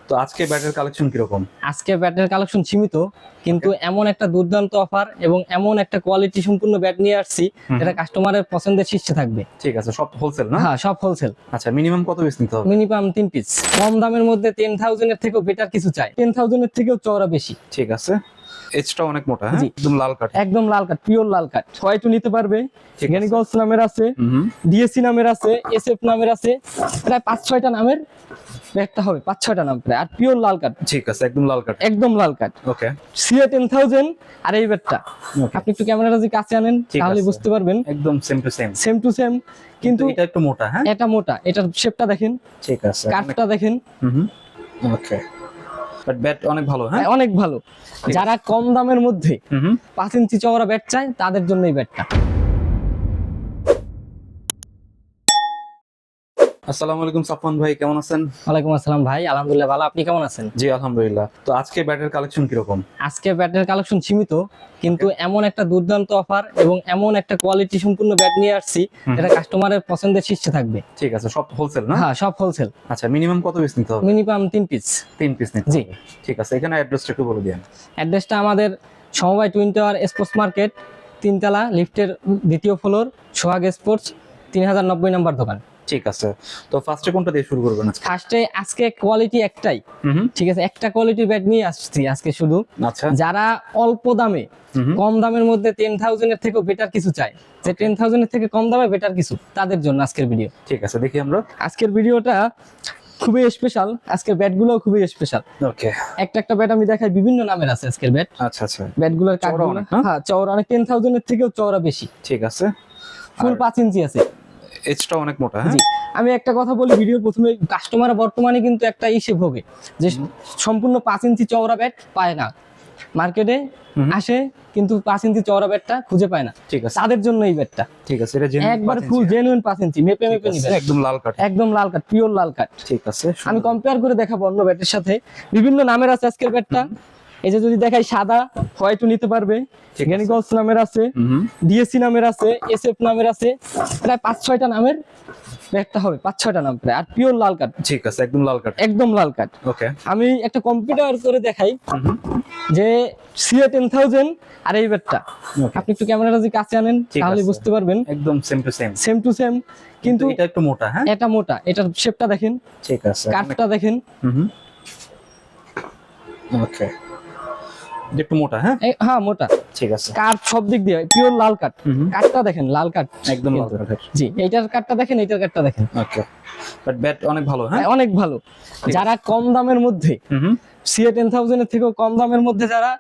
তো আজকে ব্যাটের কালেকশন কিরকম? আজকে ব্যাটের কালেকশন সীমিত, কিন্তু এমন একটা দুর্দান্ত অফার এবং এমন একটা কোয়ালিটি সম্পূর্ণ ব্যাট নিয়ে আসছি যেটা কাস্টমারের পছন্দের শীর্ষে থাকবে। ঠিক আছে, সব হোলসেল না? হ্যাঁ, সব হোলসেল। আচ্ছা, মিনিমাম কত পিস নিতে হবে? Minimum 3 piece. কম দামের মধ্যে 10,000 এর থেকেও বেটার কিছু চাই, 10,000 এর থেকেও চওড়া বেশি। ঠিক আছে, এজটা অনেক মোটা, হ্যাঁ, জি। একদম লাল কাট। একদম লাল কাট, পিওর লাল কাট। হোয়াইটও নিতে পারবে, ঠিক আছে। গ্যানিগলস নামের আছে, ডিএসসি নামের আছে, এসএফ নামের আছে, প্রায় 5-6টা নামের ব্যাটটা হবে, 5-6টা নাম প্রায়। আর পিওর লাল কাট, ঠিক আছে, একদম লাল কাট। একদম লাল কাট। ওকে, সিএ 10,000। আর এই ব্যাটটা আপনি একটু ক্যামেরাটা যদি কাছে আনেন ঠিক তাহলে আছে। বুঝতে পারবেন, একদম same to same. Same to same, কিন্তু এটা একটু মোটা, হ্যাঁ। এটা মোটা। এটার শেপটা দেখেন, ঠিক আছে, কাটটা দেখেন, ওকে। বাট ব্যাট অনেক ভালো, হ্যাঁ। অনেক ভালো। যারা কম দামের মধ্যে 5 ইঞ্চি চওড়া ব্যাট চায় তাদের জন্য এই ব্যাটটা। আসসালামু আলাইকুম সাফওয়ান ভাই, কেমন আছেন? ওয়ালাইকুম আসসালাম ভাই, আলহামদুলিল্লাহ ভালো। আপনি কেমন আছেন? জি আলহামদুলিল্লাহ। তো আজকে ব্যাটের কালেকশন কিরকম? আজকে ব্যাটের কালেকশন সীমিত, কিন্তু এমন একটা দুর্দান্ত অফার এবং এমন একটা কোয়ালিটি সম্পূর্ণ ব্যাট নিয়ে আসছি যেটা কাস্টমারের পছন্দের শীর্ষে থাকবে। ঠিক আছে, সব হোলসেল না? হ্যাঁ, সব হোলসেল। আচ্ছা, মিনিমাম কত পিস নিতে হবে? Minimum 3 piece. 3 পিস নিতে জি। হবে। ঠিক আছে, এখানে অ্যাড্রেসটা একটু বলে দিন। অ্যাড্রেসটা আমাদের সমবায় টুইন টাওয়ার স্পোর্টস মার্কেট, 3 তলা, লিফটের 2য় ফ্লোর, সোহাগ স্পোর্টস, 3090 নম্বর দোকান। ঠিক আছে, তো ফার্স্টে কোনটা দিয়ে শুরু করবেন আজকে? ফার্স্টে আজকে কোয়ালিটি একটাই, ঠিক আছে, একটা কোয়ালিটির ব্যাট নিয়ে আসছি আজকে শুধু। আচ্ছা, যারা অল্প দামে, কম দামের মধ্যে 10,000 এর থেকেও বেটার কিছু চায়, যে 10,000 এর থেকে কম দামে বেটার কিছু, তাদের জন্য আজকের ভিডিও। ঠিক আছে, দেখি আমরা। আজকের ভিডিওটা খুবই স্পেশাল, আজকের ব্যাটগুলো খুবই স্পেশাল। ওকে, একটা ব্যাট আমি দেখাই, বিভিন্ন নামের আছে আজকের ব্যাট। আচ্ছা আচ্ছা, ব্যাটগুলোর চওড়া কাটগুলো, অনেক, না? হ্যাঁ চওড়া অনেক, 10,000 এর থেকেও চওড়া বেশি। ঠিক আছে, ফুল 5 ইঞ্চি আছে। এজটা অনেক মোটা, হ্যাঁ। জি, আমি একটা কথা বলি ভিডিওর প্রথমে, কাস্টমার বর্তমানে কিন্তু একটা ইসে ভোগে যে সম্পূর্ণ 5 ইঞ্চি চওড়া ব্যাট পায় না মার্কেটে, আসে কিন্তু 5 ইঞ্চি চওড়া ব্যাটটা খুঁজে পায় না। ঠিক আছে, তাদের জন্য এই ব্যাটটা ঠিক আছে, এটা জেনুইন একবার ফুল জেনুইন 5 ইঞ্চি, মেপে মেপে নিবেন। একদম লাল কাট, একদম লাল কাট, পিওর লাল কাট। ঠিক আছে। আমি কম্পেয়ার করে দেখাবো অন্য ব্যাটের সাথে, বিভিন্ন নামের আছে আজকের ব্যাটটা। এই যে যদি দেখাই, সাদা হোয়াইটও নিতে পারবে, গ্যানিগলস নামের আছে, ডিএসসি নামের আছে, এসএফ নামের আছে, প্রায় 5-6টা নামের ব্যাটটা হবে, 5-6টা নাম প্রায়। আর পিওর লাল কাট, ঠিক আছে, একদম লাল কাট। একদম লাল কাট। ওকে, আমি একটা কম্পিউটার করে দেখাই যে সিএ 10,000 আর এই ব্যাটটা। আপনি একটু ক্যামেরাটা যদি কাছে আনেন ঠিক তাহলে আছে। বুঝতে পারবেন, একদম same to same. Same to same, কিন্তু এটা একটু মোটা, হ্যাঁ। এটা মোটা। এটার শেপটা দেখেন, ঠিক আছে, কাটটা দেখেন, ওকে, এটা একটু মোটা, হ্যাঁ। হ্যাঁ মোটা। ঠিক আছে, কাট সব দিক দিয়ে পিওর লাল কাট। কাটটা দেখেন, লাল কাট, একদম লাল কাট। জি। এইটার কাটটা দেখেন, এইটার কাটটা দেখেন, ওকে, বাট ব্যাট অনেক ভালো, হ্যাঁ। অনেক ভালো। যারা কম দামের মধ্যে, সিএ 10,000 এর থেকেও কম দামের মধ্যে যারা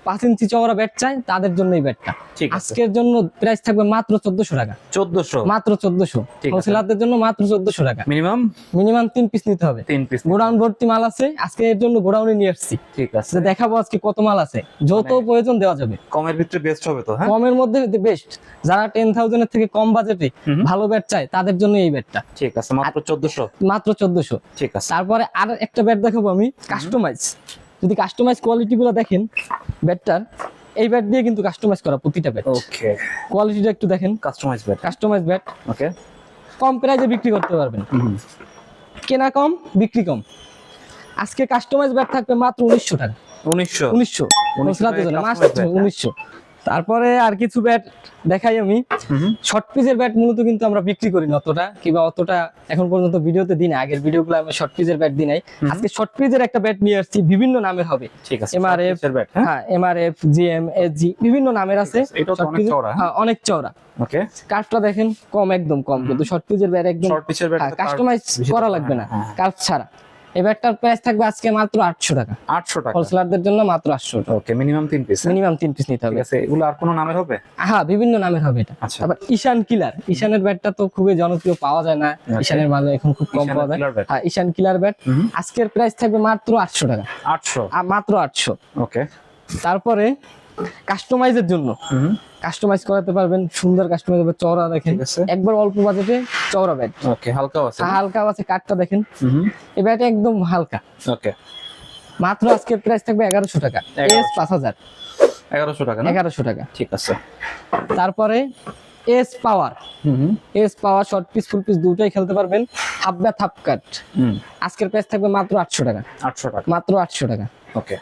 5 ইঞ্চি চওড়া ব্যাট চায় তাদের জন্য এই ব্যাটটা। ঠিক আছে, আজকের জন্য প্রাইস থাকবে মাত্র 1400 টাকা। 1400 মাত্র 1400। ঠিক আছে। হোলসেলারদের জন্য মাত্র 1400 টাকা। মিনিমাম মিনিমাম 3 পিস নিতে হবে। 3 পিস। গোডাউন ভর্তি মাল আছে, আজকে এর জন্য গোডাউনে নিয়ে আসছি। ঠিক আছে, যে দেখাবো আজকে কত মাল আছে, যত প্রয়োজন দেওয়া যাবে। কমের ভিতরে বেস্ট হবে তো, হ্যাঁ। কমের মধ্যে বেস্ট। যারা 10,000 এর থেকে কম বাজেটে ভালো ব্যাট চায় তাদের জন্য এই ব্যাটটা। ঠিক আছে, মাত্র 1400। মাত্র 1400। ঠিক আছে, তারপরে আর একটা ব্যাট দেখাবো আমি, কাস্টমাইজ। যদি কাস্টমাইজ কোয়ালিটি গুলো দেখেন ব্যাটটার, এই ব্যাট দিয়ে কিন্তু কাস্টমাইজ করা প্রতিটা ব্যাট। ওকে, কোয়ালিটিটা একটু দেখেন, customise bat. Customise bat. Okay, কম প্রাইসে বিক্রি করতে পারবেন, কেনা কম বিক্রি কম। আজকে কাস্টমাইজ ব্যাট থাকবে মাত্র 1900 টাকা। 1900। 1900 হোলসেলারদের জন্য মাত্র customized bat, 1900। তারপরে আর কিছু ব্যাট দেখাই আমি। শর্ট পিচের ব্যাট মূলত কিন্তু আমরা বিক্রি করি না অতটা, কিংবা অতটা এখন পর্যন্ত ভিডিওতে দিই না। আগের ভিডিওগুলো আমি শর্ট পিচের ব্যাট দিই নাই। আজকে শর্ট পিচের একটা ব্যাট নিয়ে আসছি, বিভিন্ন নামের হবে। ঠিক আছে, এমআরএফ, ব্যাট, হ্যাঁ। হ্যাঁ এমআরএফ, জিএম, এসজি, বিভিন্ন নামের আছে। এটা তো অনেক চওড়া, হ্যাঁ অনেক চওড়া। ওকে, কার্ভটা দেখেন, কম, একদম কম, কিন্তু শর্ট পিচের ব্যাট একদম শর্ট পিচের ব্যাট কাস্টমাইজ করা লাগবে না, কার্ভ ছাড়া। এই ব্যাটটার প্রাইস থাকবে আজকে মাত্র 800 টাকা। 800 টাকা। হোলসেলারদের জন্য মাত্র 800 টাকা। ওকে, মিনিমাম 3 পিস। মিনিমাম 3 পিস নিতে হবে। ঠিক আছে, এগুলো আর কোনো নামের হবে? হ্যাঁ বিভিন্ন নামের হবে এটা। আচ্ছা। আবার ঈশান কিলার, ঈশানের ব্যাটটা তো খুবই জনপ্রিয়, পাওয়া যায় না। ঈশানের মাল এখন খুব কম পাওয়া যায়। হ্যাঁ ঈশান কিলার ব্যাট আজকের প্রাইস থাকবে মাত্র 800 টাকা। 800, মাত্র 800। ওকে। তারপরে কাস্টমাইজের জন্য কাস্টমাইজ করাতে পারবেন, সুন্দর কাস্টমাইজ হবে। চওড়া দেখেন, ঠিক আছে। একবার অল্প বাজেটে চওড়া ব্যাট। ওকে, হালকাও আছে। হালকা আছে, কাটটা দেখেন, এই ব্যাট একদম হালকা। ওকে, মাত্র আজকের প্রাইস থাকবে 1100 টাকা। 1100 এস 5000। 1100 টাকা না? 1100 টাকা। ঠিক আছে। তারপরে এস পাওয়ার, হুম S power short piece full piece দুটোই খেলতে পারবেন। Half bat half cut. হুম। আজকের প্রাইস থাকবে মাত্র 800 টাকা। 800 টাকা। মাত্র 800 টাকা। ওকে,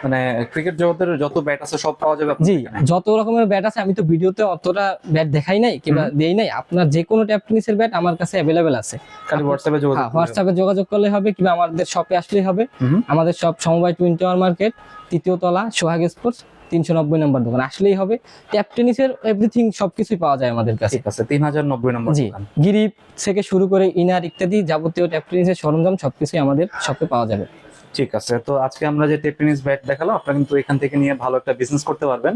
মানে ক্রিকেট জগতের যত ব্যাট আছে সব পাওয়া যাবে আপনার জি, এখানে? যত রকমের ব্যাট আছে, আমি তো ভিডিওতে অতটা ব্যাট দেখাই নাই কিংবা দেই নাই। আপনার যে কোনো ট্যাপ টেনিসের ব্যাট আমার কাছে অ্যাভেলেবেল আছে। খালি হোয়াটসঅ্যাপে যোগাযোগ হ্যাঁ, হোয়াটসঅ্যাপে যোগাযোগ করলে হবে কিংবা আমাদের শপে আসলেই হবে। হুম। আমাদের শপ সমবায় টুইন টাওয়ার মার্কেট, 3য় তলা, সোহাগ স্পোর্টস, 390 নম্বর দোকান। আসলেই হবে। ট্যাপ টেনিসের এভরিথিং সবকিছুই পাওয়া যায় আমাদের কাছে। ঠিক আছে, 3090 নম্বর জি, দোকান। গিরিপ থেকে শুরু করে ইনার ইত্যাদি যাবতীয় ট্যাপ টেনিসের সরঞ্জাম সবকিছুই আমাদের শপে পাওয়া যাবে। ঠিক আছে, তো আজকে আমরা যে টেপ টেনিস ব্যাট দেখালাম আপনারা কিন্তু এখান থেকে নিয়ে ভালো একটা বিজনেস করতে পারবেন।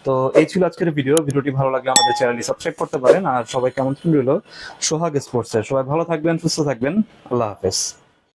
তো এই ছিল আজকের ভিডিওটি ভালো লাগলে আমাদের চ্যানেলটি সাবস্ক্রাইব করতে পারেন। আর সবাইকে আমন্ত্রণ রইল সোহাগ স্পোর্টসের। সবাই ভালো থাকবেন, সুস্থ থাকবেন, আল্লাহ হাফেজ।